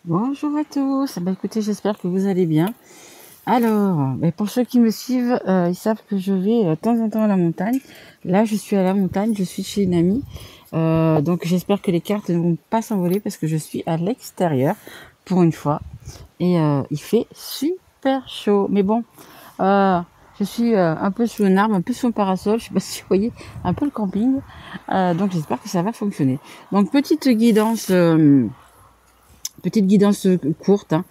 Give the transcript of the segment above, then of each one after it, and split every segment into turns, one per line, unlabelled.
Bonjour à tous. Écoutez, j'espère que vous allez bien. Alors, pour ceux qui me suivent, ils savent que je vais de temps en temps à la montagne. Là, je suis à la montagne, je suis chez une amie. Donc, j'espère que les cartes ne vont pas s'envoler parce que je suis à l'extérieur pour une fois. Et il fait super chaud. Mais bon, je suis un peu sous un arbre, un peu sous un parasol. Je sais pas si vous voyez un peu le camping. Donc, j'espère que ça va fonctionner. Donc, petite guidance courte, hein.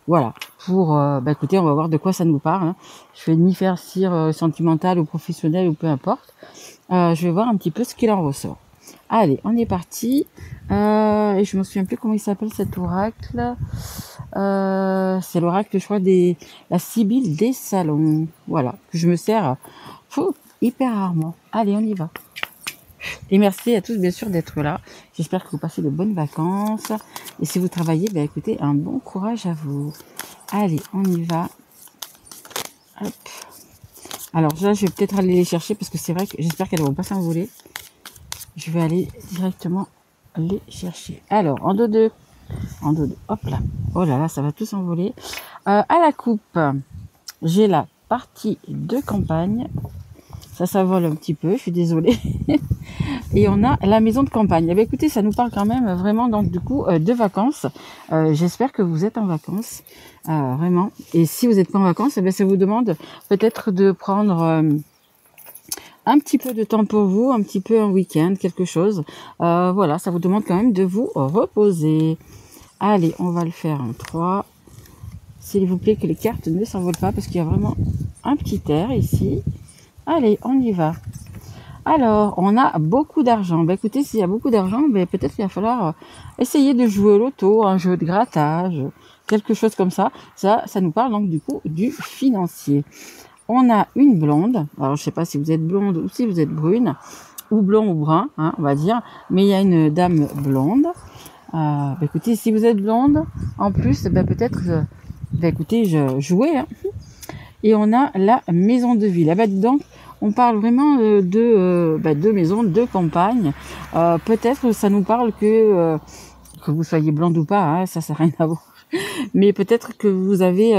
Voilà, pour, écoutez, on va voir de quoi ça nous parle, hein. Je vais ni faire cire sentimentale ou professionnelle ou peu importe. Je vais voir un petit peu ce qu'il en ressort. Allez, on est parti. Et je me souviens plus comment il s'appelle cet oracle. C'est l'oracle, je crois, la Sibylle des salons. Voilà, que je me sers hyper rarement. Allez, on y va. Et merci à tous, bien sûr, d'être là. J'espère que vous passez de bonnes vacances. Et si vous travaillez, écoutez, un bon courage à vous. Allez, on y va. Hop. Alors là, je vais peut-être aller les chercher parce que c'est vrai que j'espère qu'elles ne vont pas s'envoler. Je vais aller directement les chercher. Alors, en dos 2. Hop là. Oh là là, ça va tout s'envoler. À la coupe, j'ai la partie de campagne. Ça s'envole un petit peu, je suis désolée. Et on a la maison de campagne. Écoutez, ça nous parle quand même vraiment donc du coup de vacances. J'espère que vous êtes en vacances, vraiment. Et si vous n'êtes pas en vacances, ça vous demande peut-être de prendre un petit peu de temps pour vous, un petit peu un week-end, quelque chose. Voilà, ça vous demande quand même de vous reposer. Allez, on va le faire en 3. S'il vous plaît, que les cartes ne s'envolent pas parce qu'il y a vraiment un petit air ici. Allez, on y va. Alors, on a beaucoup d'argent. Écoutez, s'il y a beaucoup d'argent, peut-être qu'il va falloir essayer de jouer au loto, un jeu de grattage, quelque chose comme ça. Ça nous parle donc du coup du financier. On a une blonde. Alors, je sais pas si vous êtes blonde ou si vous êtes brune, ou blond ou brun, hein, on va dire. Mais il y a une dame blonde. Écoutez, si vous êtes blonde, en plus, peut-être, écoutez, jouez. Hein. Et on a la maison de ville. Donc, on parle vraiment de maison, de campagne. Peut-être ça nous parle que vous soyez blonde ou pas, hein, ça n'a rien à voir. Mais peut-être que vous avez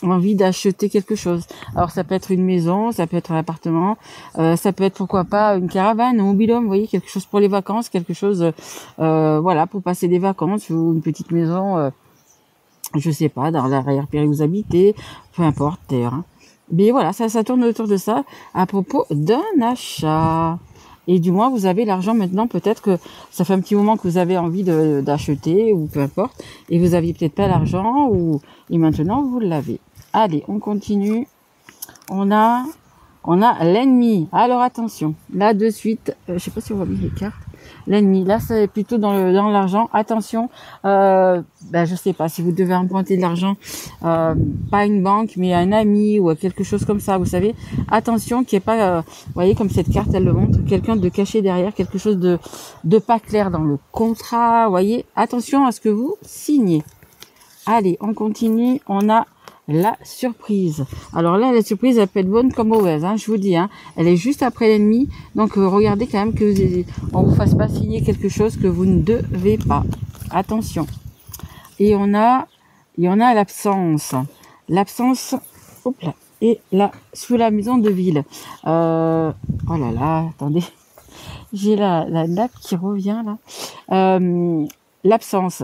envie d'acheter quelque chose. Alors ça peut être une maison, ça peut être un appartement, ça peut être pourquoi pas une caravane, un mobil-home, vous voyez, quelque chose pour les vacances, quelque chose voilà, pour passer des vacances ou une petite maison, je sais pas, dans l'arrière-pays où vous habitez, peu importe d'ailleurs. Hein. Mais voilà, ça tourne autour de ça à propos d'un achat. Et du moins, vous avez l'argent maintenant, peut-être que ça fait un petit moment que vous avez envie d'acheter ou peu importe, et vous aviez peut-être pas l'argent et maintenant vous l'avez. Allez, on continue. On a l'ennemi. Alors attention, là de suite, je sais pas si on voit bien les cartes. L'ennemi, là c'est plutôt dans l'argent. Attention, je sais pas si vous devez emprunter de l'argent, pas une banque mais un ami ou quelque chose comme ça. Vous savez, attention qu'il n'y ait pas, vous voyez comme cette carte elle le montre, quelqu'un de caché derrière, quelque chose de pas clair dans le contrat. Vous voyez, attention à ce que vous signez. Allez, on continue. On a la surprise. Alors là, la surprise, elle peut être bonne comme mauvaise, hein, je vous dis. Hein. Elle est juste après l'ennemi. Donc, regardez quand même que on vous fasse pas signer quelque chose que vous ne devez pas. Attention. Et on a l'absence. L'absence, hop là. Et là, sous la maison de ville. Oh là là, attendez. J'ai la nappe qui revient là. L'absence.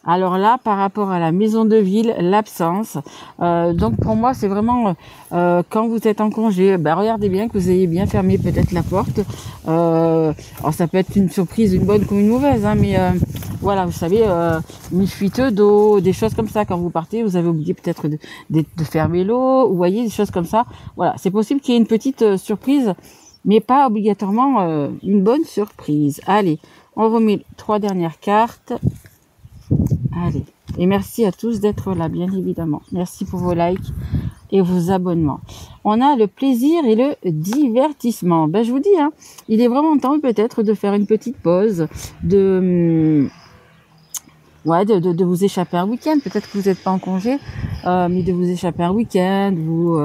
Alors là, par rapport à la maison de ville, l'absence. Donc pour moi, c'est vraiment quand vous êtes en congé, regardez bien que vous ayez bien fermé peut-être la porte. Alors ça peut être une surprise, une bonne comme une mauvaise, hein, mais voilà, vous savez, une fuite d'eau, des choses comme ça. Quand vous partez, vous avez oublié peut-être de fermer l'eau, vous voyez, des choses comme ça. Voilà, c'est possible qu'il y ait une petite surprise, mais pas obligatoirement une bonne surprise. Allez, on remet 3 dernières cartes. Allez, et merci à tous d'être là, bien évidemment. Merci pour vos likes et vos abonnements. On a le plaisir et le divertissement. Je vous dis, hein, il est vraiment temps peut-être de faire une petite pause, de vous échapper un week-end. Peut-être que vous n'êtes pas en congé, mais de vous échapper un week-end, ou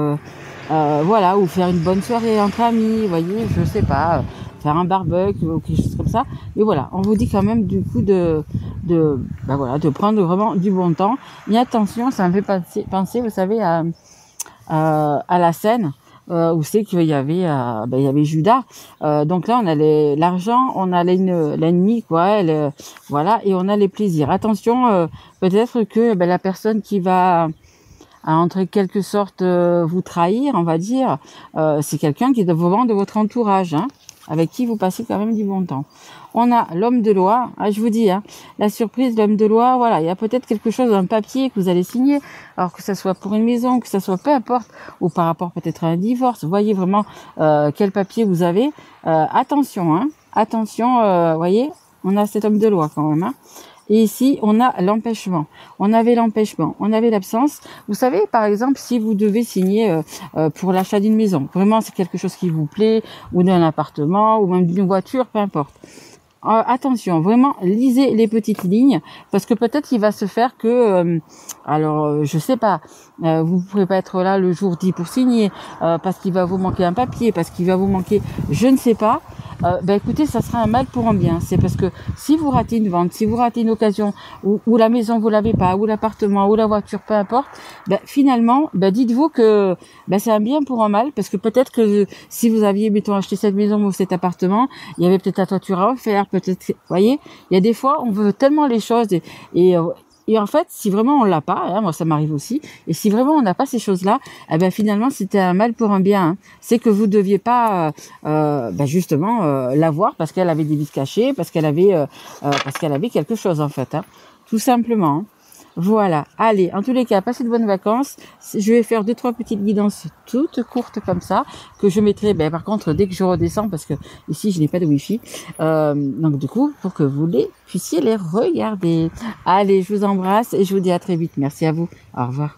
faire une bonne soirée entre amis, vous voyez, je sais pas, faire un barbecue ou quelque chose comme ça. Mais voilà, on vous dit quand même du coup de prendre vraiment du bon temps. Et attention, ça me fait penser, vous savez, à la scène où c'est qu'il y avait il y avait Judas. Donc là on a l'argent, on a l'ennemi quoi, voilà, et on a les plaisirs. Attention, peut-être que la personne qui va entre quelque sorte vous trahir, on va dire, c'est quelqu'un qui est vraiment de votre entourage, hein, avec qui vous passez quand même du bon temps. On a l'homme de loi, je vous dis, hein, la surprise, l'homme de loi, voilà, il y a peut-être quelque chose, un papier que vous allez signer, alors que ça soit pour une maison, que ça soit peu importe, ou par rapport peut-être à un divorce, voyez vraiment quel papier vous avez. Attention, hein, attention, voyez, on a cet homme de loi quand même, hein. Et ici, on a l'empêchement. On avait l'empêchement, on avait l'absence. Vous savez, par exemple, si vous devez signer pour l'achat d'une maison, vraiment c'est quelque chose qui vous plaît, ou d'un appartement, ou même d'une voiture, peu importe. Attention, vraiment, lisez les petites lignes, parce que peut-être il va se faire que, je sais pas, vous pourrez pas être là le jour dit pour signer, parce qu'il va vous manquer un papier, parce qu'il va vous manquer, je ne sais pas. Écoutez, ça sera un mal pour un bien. C'est parce que si vous ratez une vente, si vous ratez une occasion, ou la maison vous l'avez pas, ou l'appartement, ou la voiture, peu importe, finalement, dites-vous que c'est un bien pour un mal, parce que peut-être que si vous aviez, mettons, acheté cette maison ou cet appartement, il y avait peut-être la toiture à refaire, peut-être, vous voyez, il y a des fois, on veut tellement les choses et en fait, si vraiment on l'a pas, hein, moi ça m'arrive aussi, et si vraiment on n'a pas ces choses-là, finalement c'était un mal pour un bien. Hein. C'est que vous deviez pas justement l'avoir parce qu'elle avait des vices cachés, parce qu'elle avait quelque chose en fait, hein, tout simplement. Hein. Voilà, allez, en tous les cas, passez de bonnes vacances. Je vais faire 2-3 petites guidances toutes courtes comme ça, que je mettrai, par contre, dès que je redescends, parce que ici, je n'ai pas de wifi. Donc, du coup, pour que vous puissiez les regarder. Allez, je vous embrasse et je vous dis à très vite. Merci à vous. Au revoir.